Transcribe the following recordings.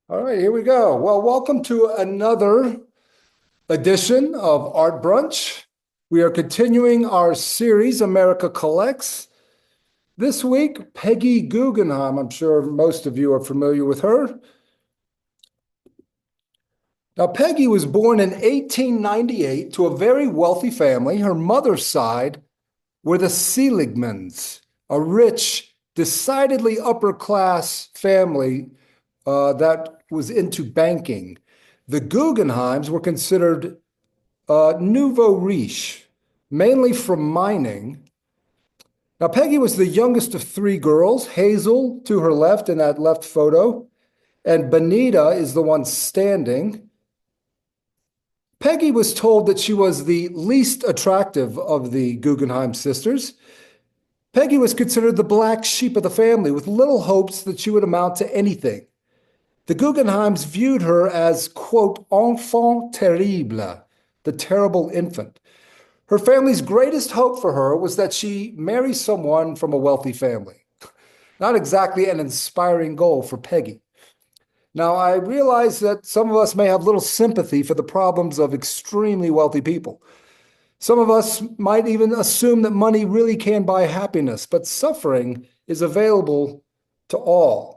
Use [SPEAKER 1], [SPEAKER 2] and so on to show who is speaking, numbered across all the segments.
[SPEAKER 1] All right, here we go. Well, welcome to another edition of Art Brunch. We are continuing our series, America Collects. This week, Peggy Guggenheim. I'm sure most of you are familiar with her. Now, Peggy was born in 1898 to a very wealthy family. Her mother's side were the Seligmans, a rich, decidedly upper class family that was into banking. The Guggenheims were considered nouveau riche, mainly from mining. Now, Peggy was the youngest of three girls, Hazel to her left in that left photo, and Benita is the one standing. Peggy was told that she was the least attractive of the Guggenheim sisters. Peggy was considered the black sheep of the family, with little hopes that she would amount to anything. The Guggenheims viewed her as, quote, enfant terrible, the terrible infant. Her family's greatest hope for her was that she marry someone from a wealthy family. Not exactly an inspiring goal for Peggy. Now, I realize that some of us may have little sympathy for the problems of extremely wealthy people. Some of us might even assume that money really can buy happiness, but suffering is available to all.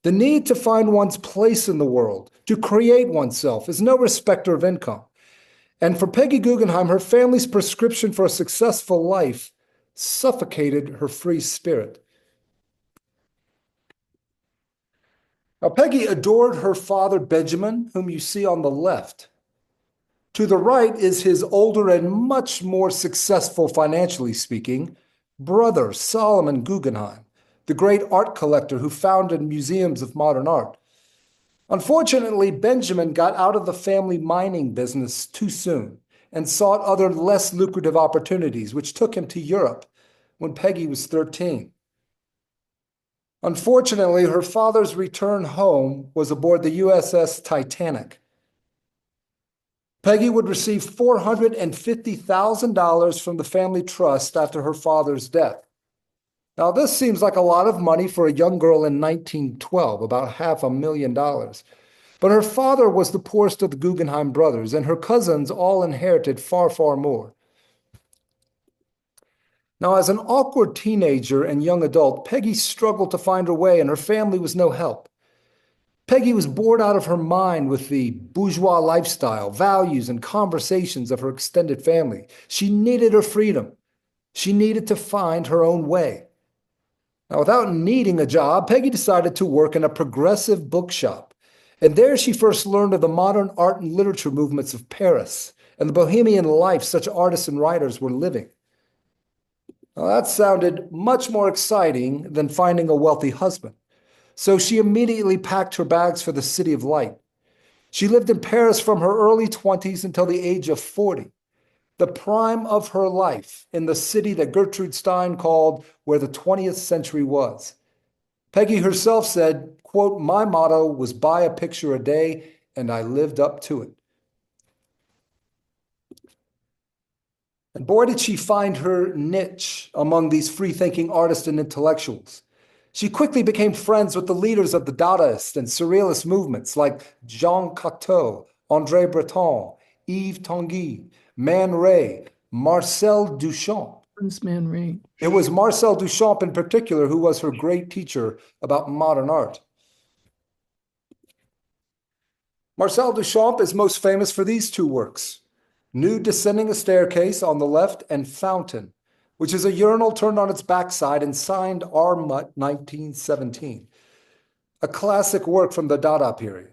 [SPEAKER 1] The need to find one's place in the world, to create oneself, is no respecter of income. And for Peggy Guggenheim, her family's prescription for a successful life suffocated her free spirit. Now, Peggy adored her father, Benjamin, whom you see on the left. To the right is his older and much more successful, financially speaking, brother, Solomon Guggenheim, the great art collector who founded museums of modern art. Unfortunately, Benjamin got out of the family mining business too soon and sought other less lucrative opportunities, which took him to Europe when Peggy was 13. Unfortunately, her father's return home was aboard the USS Titanic. Peggy would receive $450,000 from the family trust after her father's death. Now, this seems like a lot of money for a young girl in 1912, about $500,000. But her father was the poorest of the Guggenheim brothers, and her cousins all inherited far, far more. Now, as an awkward teenager and young adult, Peggy struggled to find her way, and her family was no help. Peggy was bored out of her mind with the bourgeois lifestyle, values, and conversations of her extended family. She needed her freedom. She needed to find her own way. Now, without needing a job, Peggy decided to work in a progressive bookshop. And there she first learned of the modern art and literature movements of Paris and the bohemian life such artists and writers were living. Now, that sounded much more exciting than finding a wealthy husband. So she immediately packed her bags for the City of Light. She lived in Paris from her early 20s until the age of 40, the prime of her life in the city that Gertrude Stein called where the 20th century was. Peggy herself said, quote, "My motto was buy a picture a day, and I lived up to it." And boy, did she find her niche among these free-thinking artists and intellectuals. She quickly became friends with the leaders of the Dadaist and Surrealist movements like Jean Cocteau, André Breton, Yves Tanguy, Man Ray, Marcel Duchamp.
[SPEAKER 2] Prince Man Ray.
[SPEAKER 1] It was Marcel Duchamp in particular who was her great teacher about modern art. Marcel Duchamp is most famous for these two works, Nude Descending a Staircase on the left and Fountain, which is a urinal turned on its backside and signed R. Mutt 1917, a classic work from the Dada period.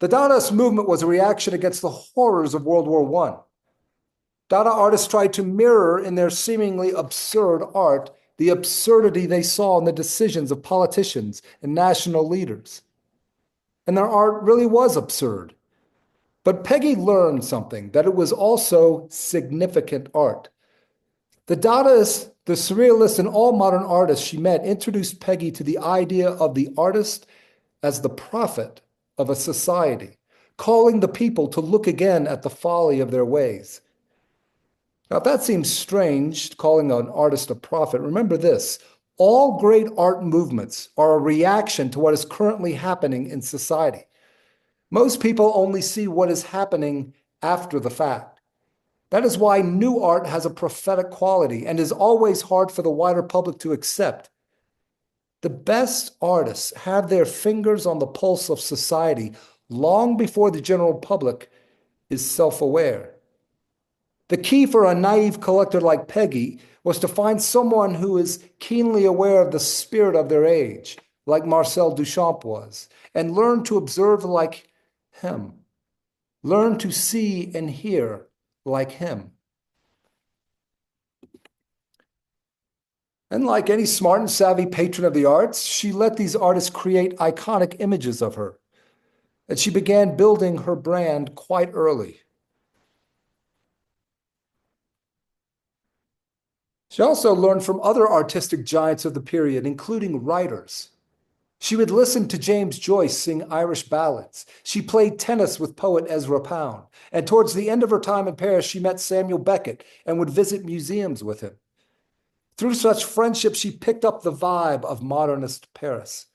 [SPEAKER 1] The Dadaist movement was a reaction against the horrors of World War I. Dada artists tried to mirror in their seemingly absurd art the absurdity they saw in the decisions of politicians and national leaders. And their art really was absurd. But Peggy learned something, that it was also significant art. The Dadaists, the Surrealists, and all modern artists she met introduced Peggy to the idea of the artist as the prophet of a society, calling the people to look again at the folly of their ways. Now, if that seems strange, calling an artist a prophet, remember this. All great art movements are a reaction to what is currently happening in society. Most people only see what is happening after the fact. That is why new art has a prophetic quality and is always hard for the wider public to accept. The best artists have their fingers on the pulse of society long before the general public is self-aware. The key for a naive collector like Peggy was to find someone who is keenly aware of the spirit of their age, like Marcel Duchamp was, and learn to observe like him. Learn to see and hear like him. And like any smart and savvy patron of the arts, she let these artists create iconic images of her. And she began building her brand quite early. She also learned from other artistic giants of the period, including writers. She would listen to James Joyce sing Irish ballads. She played tennis with poet Ezra Pound. And towards the end of her time in Paris, she met Samuel Beckett and would visit museums with him. Through such friendship, she picked up the vibe of modernist Paris.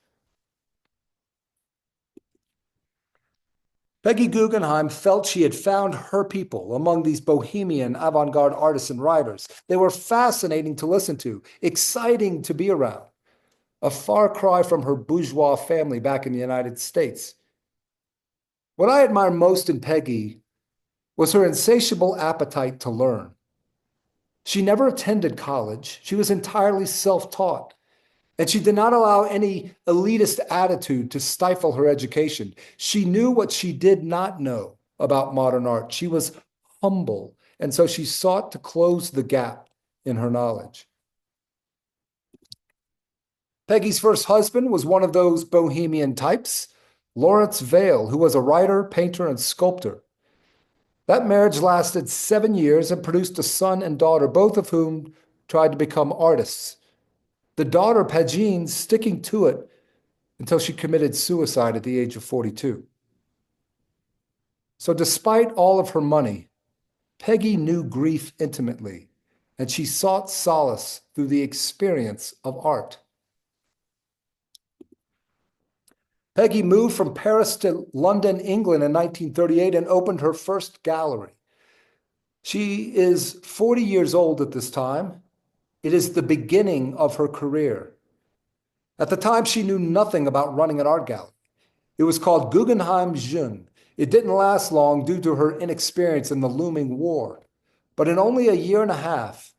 [SPEAKER 1] Peggy Guggenheim felt she had found her people among these bohemian avant-garde artists and writers. They were fascinating to listen to, exciting to be around, a far cry from her bourgeois family back in the United States. What I admire most in Peggy was her insatiable appetite to learn. She never attended college. She was entirely self-taught. And she did not allow any elitist attitude to stifle her education. She knew what she did not know about modern art. She was humble, and so she sought to close the gap in her knowledge. Peggy's first husband was one of those bohemian types, Lawrence Vail, who was a writer, painter, and sculptor. That marriage lasted 7 years and produced a son and daughter, both of whom tried to become artists. The daughter, Peggy, sticking to it until she committed suicide at the age of 42. So despite all of her money, Peggy knew grief intimately, and she sought solace through the experience of art. Peggy moved from Paris to London, England in 1938 and opened her first gallery. She is 40 years old at this time. It is the beginning of her career. At the time, she knew nothing about running an art gallery. It was called Guggenheim Jeune. It didn't last long due to her inexperience in the looming war. But in only a year and a half,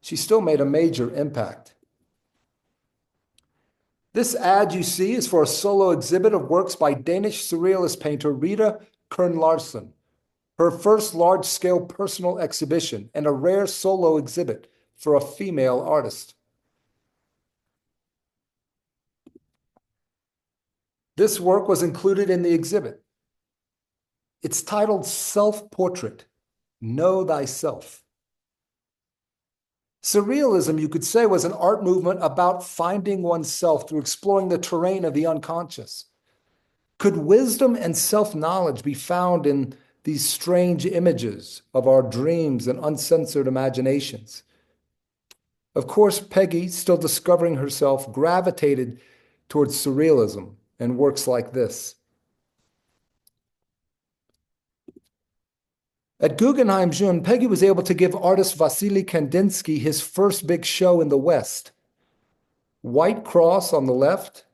[SPEAKER 1] she still made a major impact. This ad you see is for a solo exhibit of works by Danish surrealist painter Rita Kern Larsen, her first large-scale personal exhibition and a rare solo exhibit for a female artist. This work was included in the exhibit. It's titled Self-Portrait, Know Thyself. Surrealism, you could say, was an art movement about finding oneself through exploring the terrain of the unconscious. Could wisdom and self-knowledge be found in these strange images of our dreams and uncensored imaginations? Of course, Peggy, still discovering herself, gravitated towards surrealism and works like this. At Guggenheim Jeune, Peggy was able to give artist Vasily Kandinsky his first big show in the West. White Cross on the left,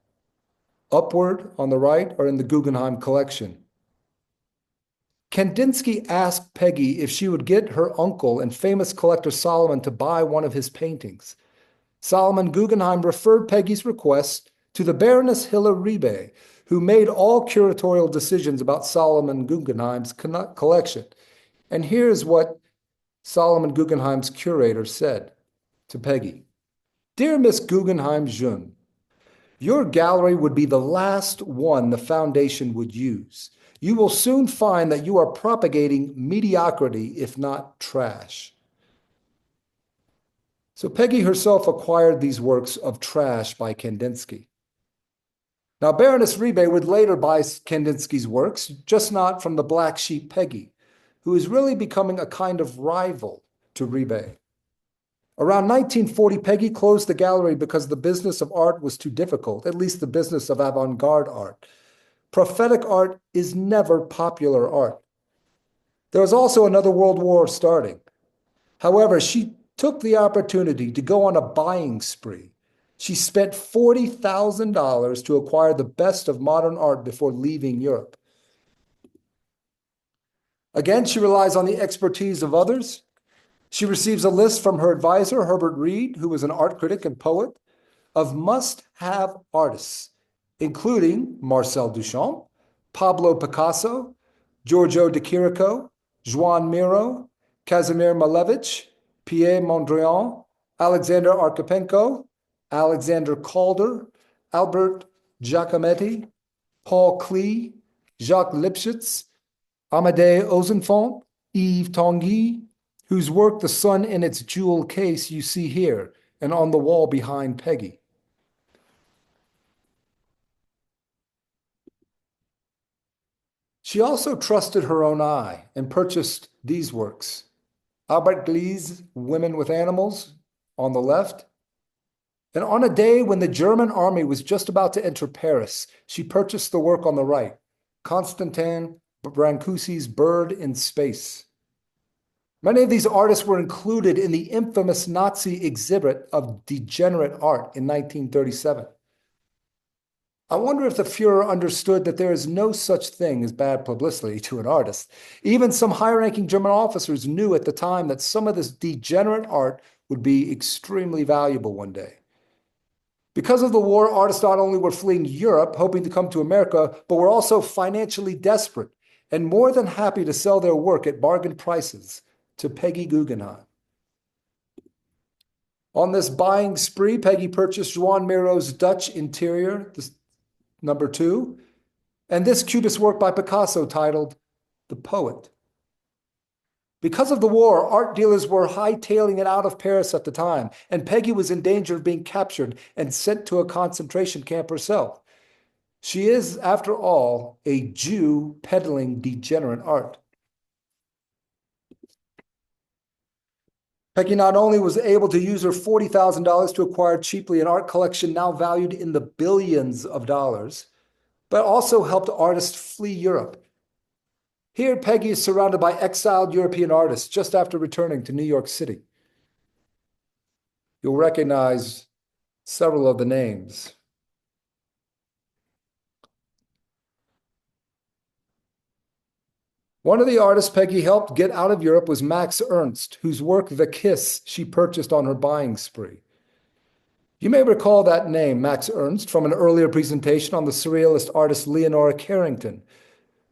[SPEAKER 1] Upward on the right are in the Guggenheim collection. Kandinsky asked Peggy if she would get her uncle and famous collector Solomon to buy one of his paintings. Solomon Guggenheim referred Peggy's request to the Baroness Hilla Ribe, who made all curatorial decisions about Solomon Guggenheim's collection. And here's what Solomon Guggenheim's curator said to Peggy. Dear Miss Guggenheim Jeune, your gallery would be the last one the foundation would use. You will soon find that you are propagating mediocrity, if not trash. So Peggy herself acquired these works of trash by Kandinsky. Now, Baroness Ribe would later buy Kandinsky's works, just not from the black sheep Peggy, who is really becoming a kind of rival to Ribe. Around 1940, Peggy closed the gallery because the business of art was too difficult, at least the business of avant-garde art. Prophetic art is never popular art. There was also another world war starting. However, she took the opportunity to go on a buying spree. She spent $40,000 to acquire the best of modern art before leaving Europe. Again, she relies on the expertise of others. She receives a list from her advisor, Herbert Reed, who was an art critic and poet, of must-have artists, including Marcel Duchamp, Pablo Picasso, Giorgio de Chirico, Joan Miro, Kazimir Malevich, Pierre Mondrian, Alexander Archipenko, Alexander Calder, Albert Giacometti, Paul Klee, Jacques Lipschitz, Amédée Ozenfant, Yves Tanguy, whose work The Sun in its Jewel Case you see here and on the wall behind Peggy. She also trusted her own eye and purchased these works. Albert Glee's Women with Animals on the left. And on a day when the German army was just about to enter Paris, she purchased the work on the right, Constantin Brancusi's Bird in Space. Many of these artists were included in the infamous Nazi exhibit of degenerate art in 1937. I wonder if the Fuhrer understood that there is no such thing as bad publicity to an artist. Even some high-ranking German officers knew at the time that some of this degenerate art would be extremely valuable one day. Because of the war, artists not only were fleeing Europe, hoping to come to America, but were also financially desperate and more than happy to sell their work at bargain prices to Peggy Guggenheim. On this buying spree, Peggy purchased Joan Miro's Dutch interior, number 2, and this cubist work by Picasso titled The Poet. Because of the war, art dealers were hightailing it out of Paris at the time, and Peggy was in danger of being captured and sent to a concentration camp herself. She is, after all, a Jew peddling degenerate art. Peggy not only was able to use her $40,000 to acquire cheaply an art collection now valued in the billions of dollars, but also helped artists flee Europe. Here, Peggy is surrounded by exiled European artists just after returning to New York City. You'll recognize several of the names. One of the artists Peggy helped get out of Europe was Max Ernst, whose work The Kiss she purchased on her buying spree. You may recall that name, Max Ernst, from an earlier presentation on the surrealist artist Leonora Carrington,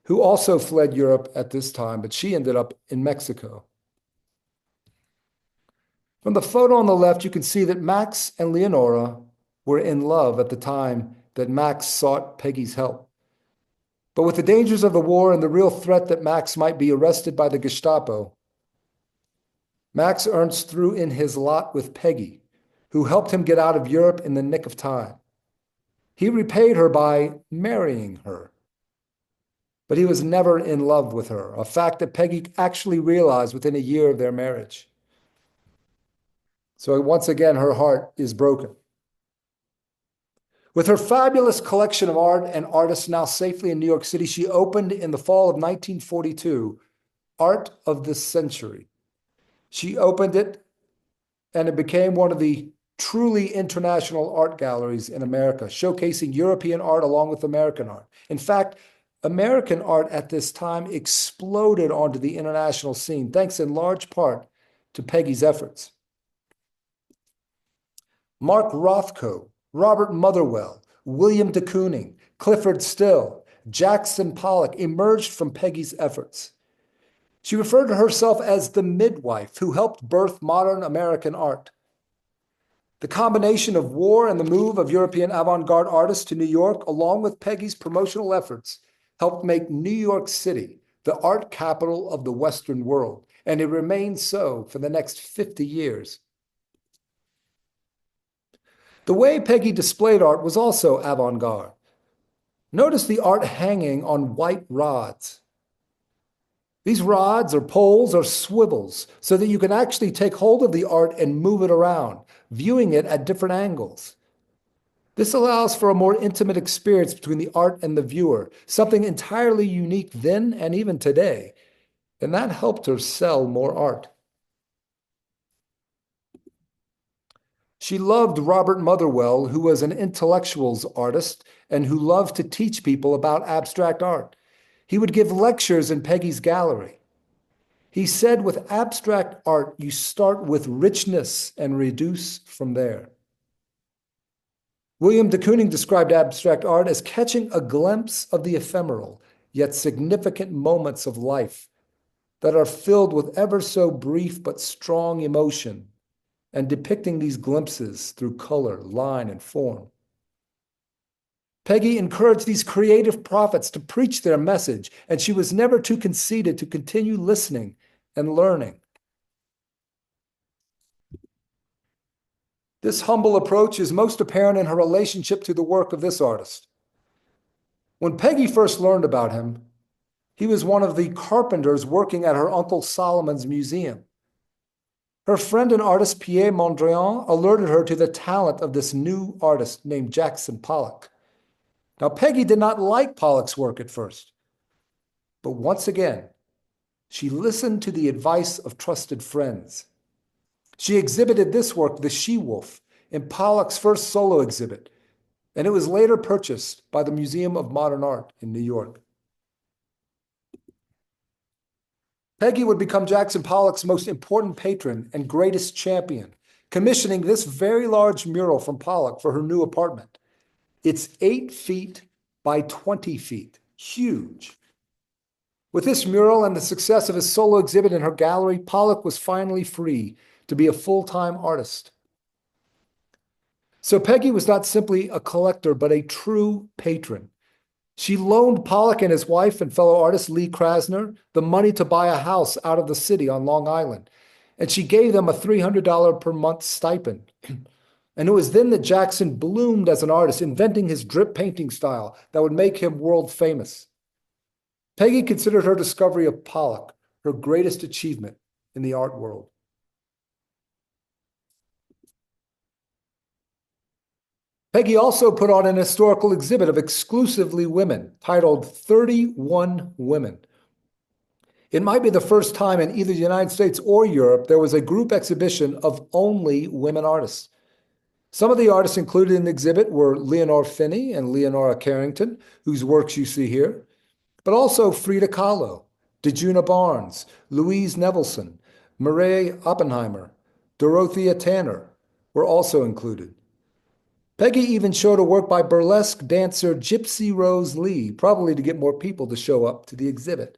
[SPEAKER 1] who also fled Europe at this time, but she ended up in Mexico. From the photo on the left, you can see that Max and Leonora were in love at the time that Max sought Peggy's help. But with the dangers of the war and the real threat that Max might be arrested by the Gestapo, Max Ernst threw in his lot with Peggy, who helped him get out of Europe in the nick of time. He repaid her by marrying her. But he was never in love with her, a fact that Peggy actually realized within a year of their marriage. So once again, her heart is broken. With her fabulous collection of art and artists now safely in New York City, she opened in the fall of 1942, Art of the Century. She opened it, and it became one of the truly international art galleries in America, showcasing European art along with American art. In fact, American art at this time exploded onto the international scene, thanks in large part to Peggy's efforts. Mark Rothko, Robert Motherwell, William de Kooning, Clifford Still, Jackson Pollock emerged from Peggy's efforts. She referred to herself as the midwife who helped birth modern American art. The combination of war and the move of European avant-garde artists to New York, along with Peggy's promotional efforts, helped make New York City the art capital of the Western world, and it remained so for the next 50 years. The way Peggy displayed art was also avant-garde. Notice the art hanging on white rods. These rods or poles are swivels so that you can actually take hold of the art and move it around, viewing it at different angles. This allows for a more intimate experience between the art and the viewer, something entirely unique then and even today. And that helped her sell more art. She loved Robert Motherwell, who was an intellectuals artist and who loved to teach people about abstract art. He would give lectures in Peggy's gallery. He said with abstract art, you start with richness and reduce from there. William de Kooning described abstract art as catching a glimpse of the ephemeral, yet significant moments of life that are filled with ever so brief but strong emotion, and depicting these glimpses through color, line, and form. Peggy encouraged these creative prophets to preach their message, and she was never too conceited to continue listening and learning. This humble approach is most apparent in her relationship to the work of this artist. When Peggy first learned about him, he was one of the carpenters working at her Uncle Solomon's museum. Her friend and artist Pierre Mondrian alerted her to the talent of this new artist named Jackson Pollock. Now, Peggy did not like Pollock's work at first, but once again, she listened to the advice of trusted friends. She exhibited this work, The She-Wolf, in Pollock's first solo exhibit, and it was later purchased by the Museum of Modern Art in New York. Peggy would become Jackson Pollock's most important patron and greatest champion, commissioning this very large mural from Pollock for her new apartment. It's 8 feet by 20 feet, huge. With this mural and the success of his solo exhibit in her gallery, Pollock was finally free to be a full-time artist. So Peggy was not simply a collector, but a true patron. She loaned Pollock and his wife and fellow artist Lee Krasner the money to buy a house out of the city on Long Island, and she gave them a $300 per month stipend. And it was then that Jackson bloomed as an artist, inventing his drip painting style that would make him world famous. Peggy considered her discovery of Pollock her greatest achievement in the art world. Peggy also put on an historical exhibit of exclusively women titled 31 Women. It might be the first time in either the United States or Europe there was a group exhibition of only women artists. Some of the artists included in the exhibit were Leonore Finney and Leonora Carrington, whose works you see here, but also Frida Kahlo, Dejuna Barnes, Louise Nevelson, Murray Oppenheimer, Dorothea Tanner were also included. Peggy even showed a work by burlesque dancer Gypsy Rose Lee, probably to get more people to show up to the exhibit.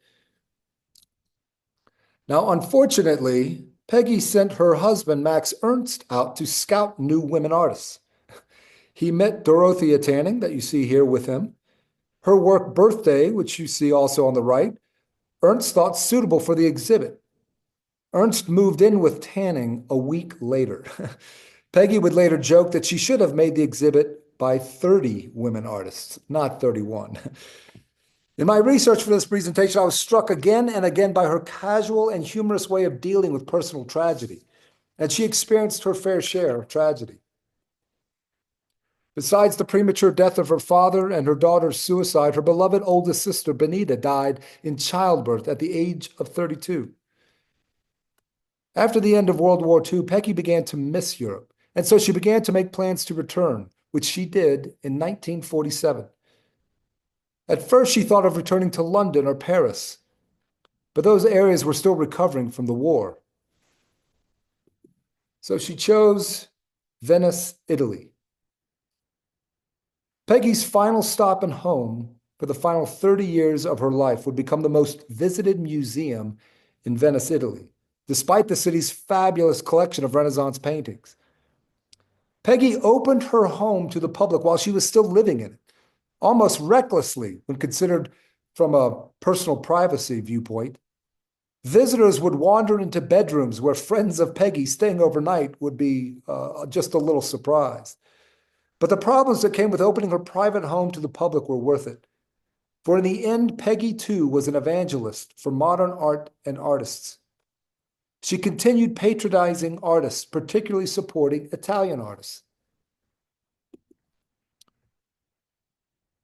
[SPEAKER 1] Now, unfortunately, Peggy sent her husband, Max Ernst, out to scout new women artists. He met Dorothea Tanning, that you see here with him. Her work, Birthday, which you see also on the right, Ernst thought suitable for the exhibit. Ernst moved in with Tanning a week later. Peggy would later joke that she should have made the exhibit by 30 women artists, not 31. In my research for this presentation, I was struck again and again by her casual and humorous way of dealing with personal tragedy, and she experienced her fair share of tragedy. Besides the premature death of her father and her daughter's suicide, her beloved oldest sister, Benita, died in childbirth at the age of 32. After the end of World War II, Peggy began to miss Europe, and so she began to make plans to return, which she did in 1947. At first, she thought of returning to London or Paris, but those areas were still recovering from the war. So she chose Venice, Italy. Peggy's final stop and home for the final 30 years of her life would become the most visited museum in Venice, Italy, despite the city's fabulous collection of Renaissance paintings. Peggy opened her home to the public while she was still living in it, almost recklessly when considered from a personal privacy viewpoint. Visitors would wander into bedrooms where friends of Peggy staying overnight would be just a little surprised. But the problems that came with opening her private home to the public were worth it. For in the end, Peggy too was an evangelist for modern art and artists. She continued patronizing artists, particularly supporting Italian artists.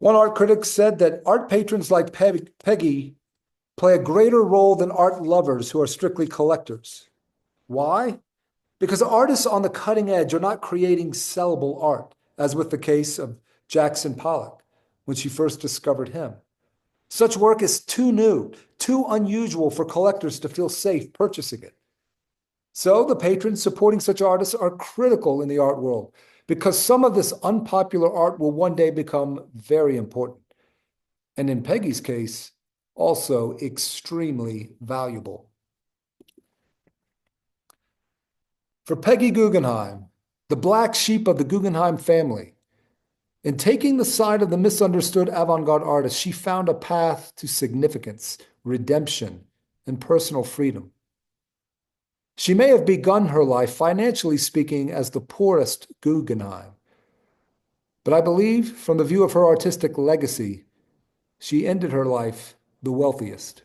[SPEAKER 1] One art critic said that art patrons like Peggy play a greater role than art lovers who are strictly collectors. Why? Because artists on the cutting edge are not creating sellable art, as with the case of Jackson Pollock when she first discovered him. Such work is too new, too unusual for collectors to feel safe purchasing it. So the patrons supporting such artists are critical in the art world because some of this unpopular art will one day become very important. And in Peggy's case, also extremely valuable. For Peggy Guggenheim, the black sheep of the Guggenheim family, in taking the side of the misunderstood avant-garde artist, she found a path to significance, redemption, and personal freedom. She may have begun her life, financially speaking, as the poorest Guggenheim, but I believe, from the view of her artistic legacy, she ended her life the wealthiest.